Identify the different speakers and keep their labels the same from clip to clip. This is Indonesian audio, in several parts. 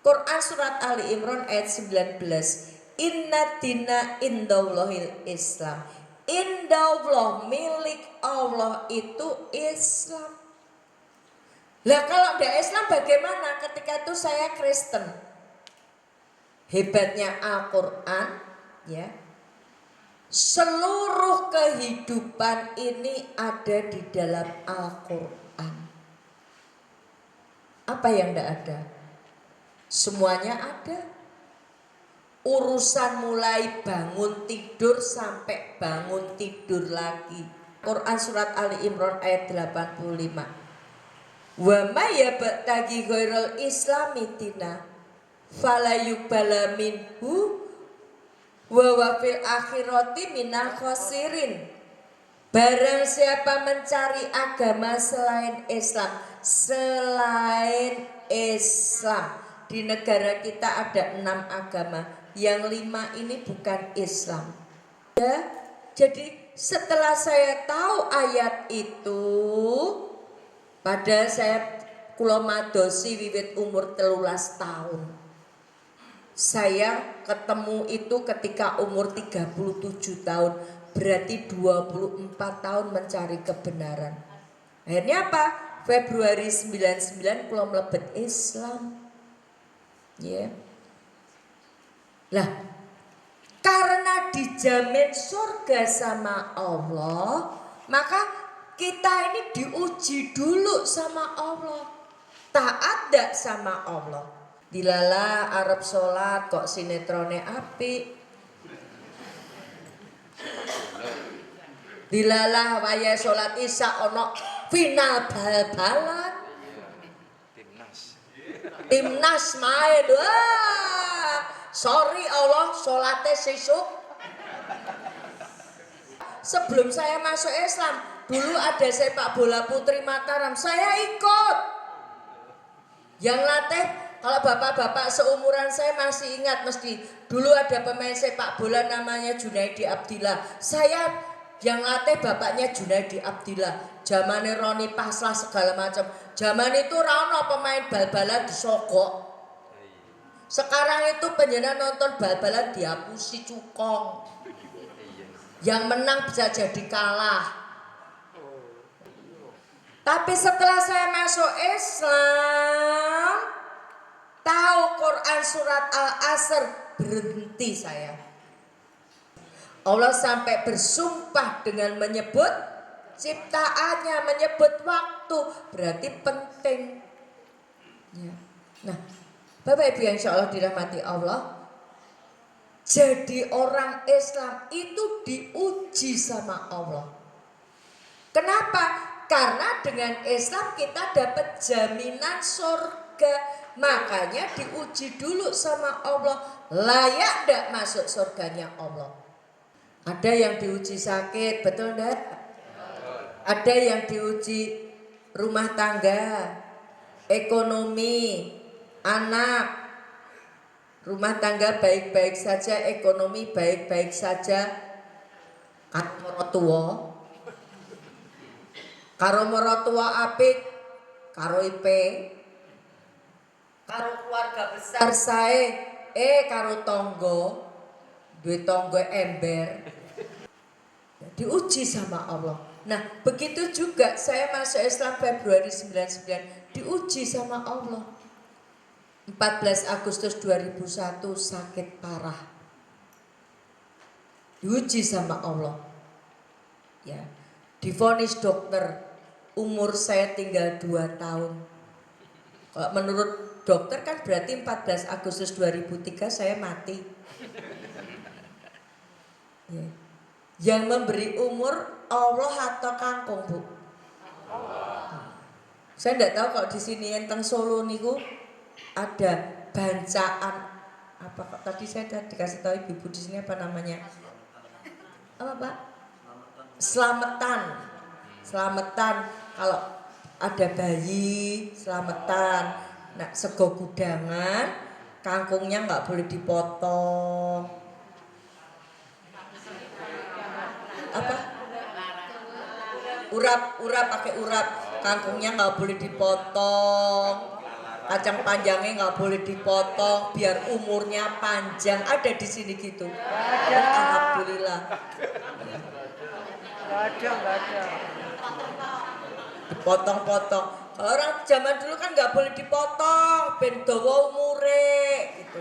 Speaker 1: Quran surat Ali Imran ayat 19. Inna dina indallahil Islam. Indallah, milik Allah itu Islam. Lah kalau tidak Islam bagaimana ketika itu saya Kristen? Hebatnya Al-Quran ya. Seluruh kehidupan ini ada di dalam Al-Quran. Apa yang tidak ada? Semuanya ada. Urusan mulai bangun tidur sampai bangun tidur lagi. Quran surat Ali Imran ayat 85. Wa may yabtaghi ghairal islami dina fala yuqbala minhu wa fil akhirati minal khasirin. Barang siapa mencari agama selain Islam, di negara kita ada 6 agama, yang 5 ini bukan Islam. Ya, jadi setelah saya tahu ayat itu, padahal saya kula madosi wiwit umur 13 tahun. Saya ketemu itu ketika umur 37 tahun. Berarti 24 tahun mencari kebenaran. Akhirnya apa? Februari 99 kula mlebet Islam. Ya. Lah, karena dijamin surga sama Allah, maka kita ini diuji dulu sama Allah. Taat dak sama Allah. Dilala Arab sholat kok sinetrone apik. Dilala waya sholat isya ono final bal-balan. Timnas main. Wah, sorry Allah sholatnya sesuk. Sebelum saya masuk Islam, dulu ada sepak bola putri Mataram, saya ikut. Yang latih, kalau bapak-bapak seumuran saya masih ingat mesti, dulu ada pemain sepak bola namanya Junaidi Abdillah. Saya yang latih bapaknya Junaidi Abdillah. Zamane Roni Paslah segala macam. Zaman itu rano pemain bal-balan disogok. Sekarang itu penjenengan nonton bal-balan dihapusi cukong. Yang menang bisa jadi kalah. Tapi setelah saya masuk Islam, tahu Quran surat Al-Asr, berhenti saya. Allah sampai bersumpah dengan menyebut ciptaannya, menyebut waktu, berarti penting. Ya. Nah, Bapak Ibu yang insya Allah dirahmati Allah, jadi orang Islam itu diuji sama Allah. Kenapa? Karena dengan Islam kita dapat jaminan surga. Makanya diuji dulu sama Allah. Layak tidak masuk surganya Allah? Ada yang diuji sakit, betul enggak? Ada yang diuji rumah tangga, ekonomi, anak. Rumah tangga baik-baik saja, ekonomi baik-baik saja. Karo tua, karo morotua apik, karo IP, karo keluarga besar saya, karo tonggo, duit tonggo ember, diuji sama Allah. Nah, begitu juga saya masuk Islam Februari 99, diuji sama Allah. 14 Agustus 2001 sakit parah, diuji sama Allah. Ya, divonis dokter umur saya tinggal 2 tahun. Kalau menurut dokter kan berarti 14 Agustus 2003 saya mati. Ya. Yang memberi umur Allah atau kangkung, Bu? Saya tidak tahu kalau di sini yang teng Solo niku ada bancaan apa kok tadi saya dikasih tahu ibu di sini apa namanya? Apa Pak? Selamatan. Selamatan kalau ada bayi, selamatan. Nah, sego gudangan, kangkungnya nggak boleh dipotong. Apa? Urap pakai urap, kangkungnya nggak boleh dipotong. kacang panjangnya nggak boleh dipotong biar umurnya panjang. Ada di sini gitu. Alhamdulillah.
Speaker 2: Nggak ada.
Speaker 1: Dipotong-potong. Kalau orang zaman dulu kan nggak boleh dipotong, ben dawa umure gitu.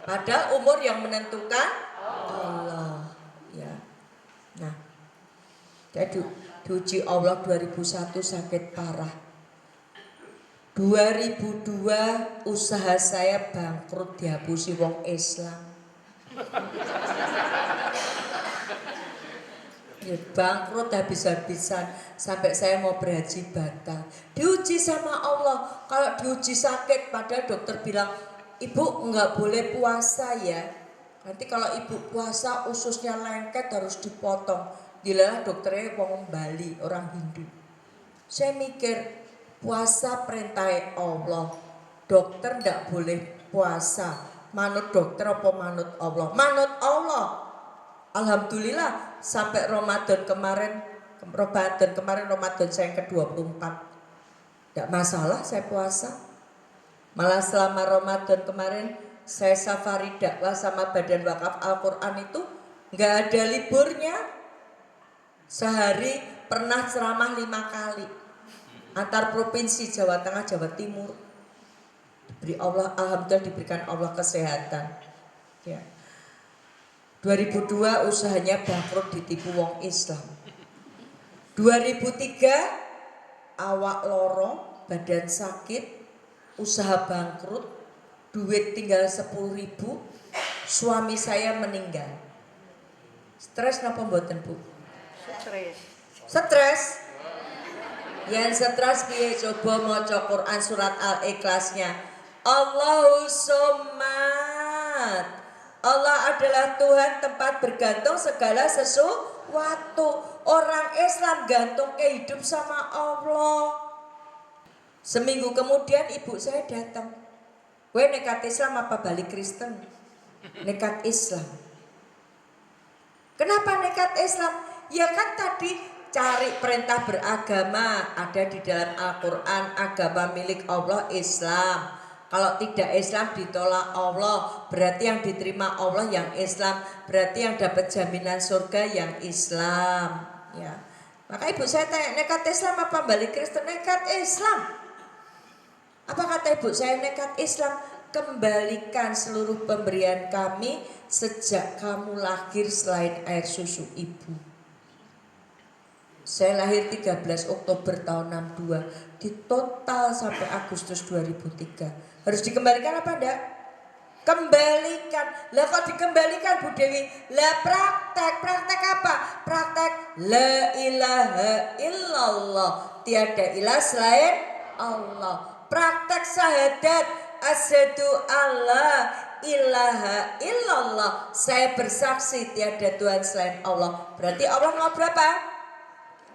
Speaker 1: Padahal umur yang menentukan Allah, ya. Nah, jadi diuji Allah 2001 sakit parah. 2002 usaha saya bangkrut dihapusi wong Islam. Ya, bangkrut habis-habisan sampai saya mau berhaji batal. Diuji sama Allah. Kalau diuji sakit, padahal dokter bilang ibu nggak boleh puasa ya. Nanti kalau ibu puasa ususnya lengket harus dipotong. Dilalah dokternya orang Bali, orang Hindu. Saya mikir puasa perintah Allah. Dokter nggak boleh puasa. Manut dokter apa manut Allah? Manut Allah. Alhamdulillah sampai Ramadan kemarin saya yang ke-24. Tidak masalah saya puasa. Malah selama Ramadan kemarin saya safari dakwah sama Badan Wakaf Al-Quran itu nggak ada liburnya. Sehari pernah ceramah 5 kali antar provinsi Jawa Tengah, Jawa Timur. Diberi Allah, alhamdulillah diberikan Allah kesehatan. Ya. 2002 usahanya bangkrut ditipu wong Islam. 2003 awak loro, badan sakit, usaha bangkrut, duit tinggal 10.000, suami saya meninggal. Stres napa mboten, Bu? Stres. Yang stres piye coba maca Quran surat Al-Ikhlasnya. Allahu Somad. Allah adalah Tuhan tempat bergantung segala sesuatu. Orang Islam gantung ke hidup sama Allah. Seminggu kemudian ibu saya datang. Gue nekat Islam apa balik Kristen? Nekat Islam. Kenapa nekat Islam? Ya kan tadi cari perintah beragama. Ada di dalam Al-Quran, agama milik Allah Islam. Kalau tidak Islam ditolak Allah, berarti yang diterima Allah yang Islam, berarti yang dapat jaminan surga yang Islam. Ya, maka ibu saya tanya, nekat Islam apa balik Kristen? Nekat Islam. Apa kata ibu saya? Nekat Islam. Kembalikan seluruh pemberian kami sejak kamu lahir selain air susu ibu. Saya lahir 13 Oktober tahun 62, di total sampai Agustus 2003. Harus dikembalikan apa enggak? Kembalikan. Lah kok dikembalikan Bu Dewi? Lah praktek apa? Praktek la ilaha illallah. Tiada ilah selain Allah. Praktek syahadat asyhadu alla ilaha illallah. Saya bersaksi tiada Tuhan selain Allah. Berarti Allah nomor berapa?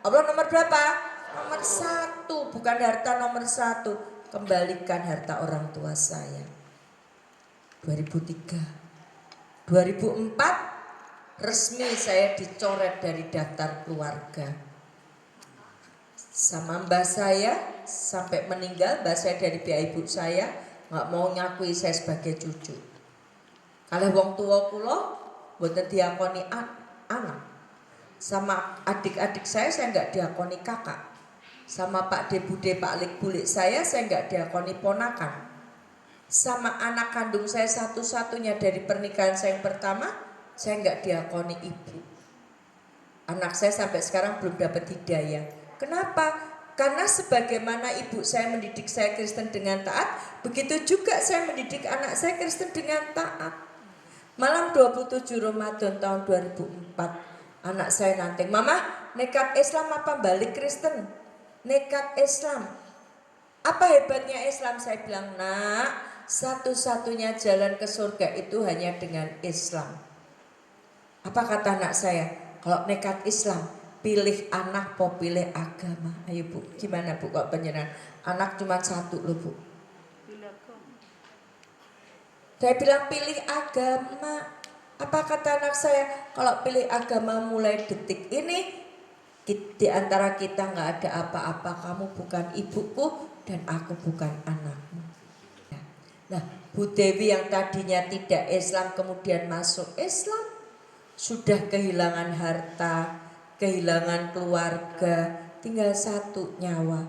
Speaker 1: Allah nomor berapa? Nomor 1, bukan harta nomor 1. Kembalikan harta orang tua saya. 2003. 2004 resmi saya dicoret dari daftar keluarga. Sama mbah saya sampai meninggal, mbah saya dari pihak ibu saya nggak mau nyakui saya sebagai cucu. Kalau wong tua kula mboten diakoni anak. Sama adik-adik saya nggak diakoni kakak. Sama Pak De Bude, Pak Lik Bulik saya nggak diakoni ponakan. Sama anak kandung saya satu-satunya dari pernikahan saya yang pertama, saya nggak diakoni ibu. Anak saya sampai sekarang belum dapat hidayah. Kenapa? Karena sebagaimana ibu saya mendidik saya Kristen dengan taat, begitu juga saya mendidik anak saya Kristen dengan taat. Malam 27 Ramadan tahun 2004, anak saya nanteng, "Mama, nekat Islam apa balik Kristen?" Nekat Islam. Apa hebatnya Islam? Saya bilang, "Nak, satu-satunya jalan ke surga itu hanya dengan Islam." Apa kata anak saya? Kalau nekat Islam, pilih anak po pilih agama. Ayo Bu, gimana Bu kok penyeran? Anak cuma 1 loh Bu. Saya bilang pilih agama. Apa kata anak saya? Kalau pilih agama mulai detik ini, di antara kita nggak ada apa-apa. Kamu bukan ibuku dan aku bukan anakmu. Nah, Bu Dewi yang tadinya tidak Islam kemudian masuk Islam, sudah kehilangan harta, kehilangan keluarga, tinggal satu nyawa.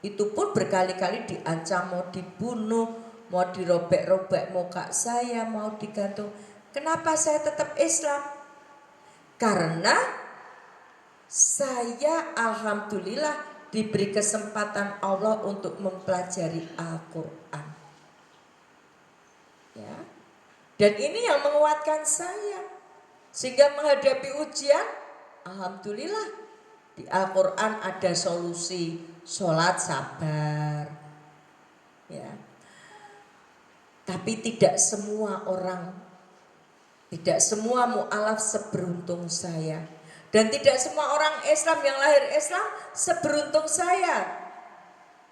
Speaker 1: Itu pun berkali-kali diancam mau dibunuh, mau dirobek-robek muka saya, mau digantung. Kenapa saya tetap Islam? Karena saya alhamdulillah diberi kesempatan Allah untuk mempelajari Al-Quran. Ya. Dan ini yang menguatkan saya. Sehingga menghadapi ujian, alhamdulillah di Al-Quran ada solusi, sholat sabar. Ya. Tapi tidak semua orang, tidak semua mu'alaf seberuntung saya. Dan tidak semua orang Islam yang lahir Islam seberuntung saya.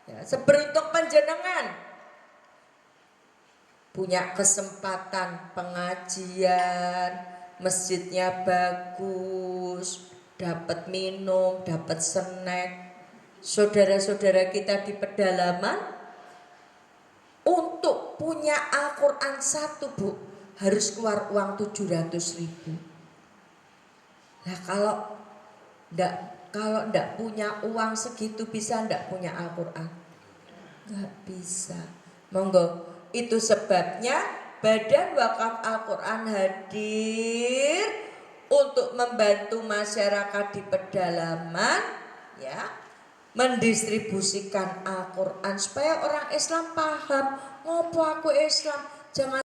Speaker 1: Ya, seberuntung panjenengan. Punya kesempatan pengajian, masjidnya bagus, dapat minum, dapat snack. Saudara-saudara kita di pedalaman untuk punya Al-Quran satu, Bu, harus keluar uang 700.000. Nah, kalau enggak punya uang segitu bisa enggak punya Al-Quran? Enggak bisa. Monggo, itu sebabnya Badan Wakaf Al-Quran hadir untuk membantu masyarakat di pedalaman, ya, mendistribusikan Al-Quran supaya orang Islam paham, ngopo aku Islam, jangan